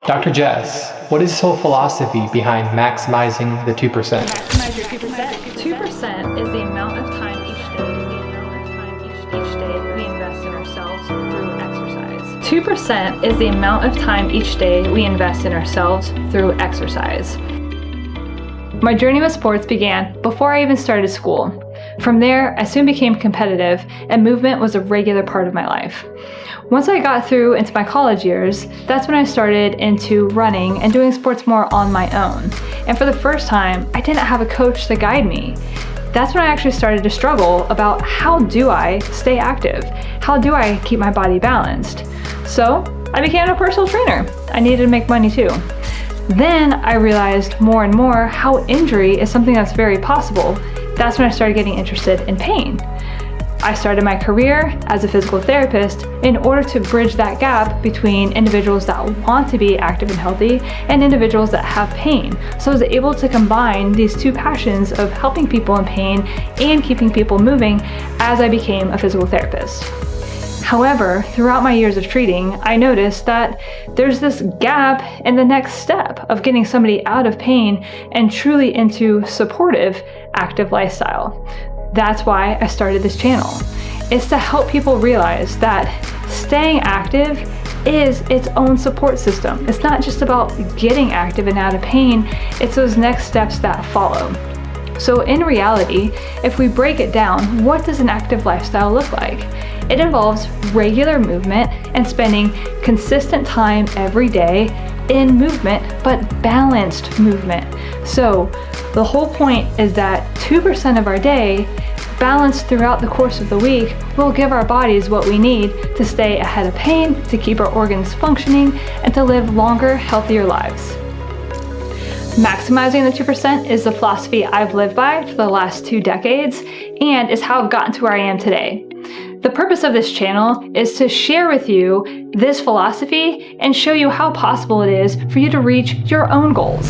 Dr. Jess, what is this whole philosophy behind maximizing the 2%? Maximize your 2%. 2% is the amount of time each day we invest in ourselves through exercise. 2% is the amount of time each day we invest in ourselves through exercise. My journey with sports began before I even started school. From there, I soon became competitive, and movement was a regular part of my life. Once I got through into my college years, that's when I started into running and doing sports more on my own. And for the first time, I didn't have a coach to guide me. That's when I actually started to struggle about how do I stay active? How do I keep my body balanced? So I became a personal trainer. I needed to make money too. Then I realized more and more how injury is something that's very possible. That's when I started getting interested in pain. I started my career as a physical therapist in order to bridge that gap between individuals that want to be active and healthy and individuals that have pain. So I was able to combine these two passions of helping people in pain and keeping people moving as I became a physical therapist. However, throughout my years of treating, I noticed that there's this gap in the next step of getting somebody out of pain and truly into supportive, active lifestyle. That's why I started this channel. It's to help people realize that staying active is its own support system. It's not just about getting active and out of pain, it's those next steps that follow. So in reality, if we break it down, what does an active lifestyle look like? It involves regular movement and spending consistent time every day in movement, but balanced movement. So the whole point is that 2% of our day, balanced throughout the course of the week, will give our bodies what we need to stay ahead of pain, to keep our organs functioning, and to live longer, healthier lives. Maximizing the 2% is the philosophy I've lived by for the last 2 decades and is how I've gotten to where I am today. The purpose of this channel is to share with you this philosophy and show you how possible it is for you to reach your own goals.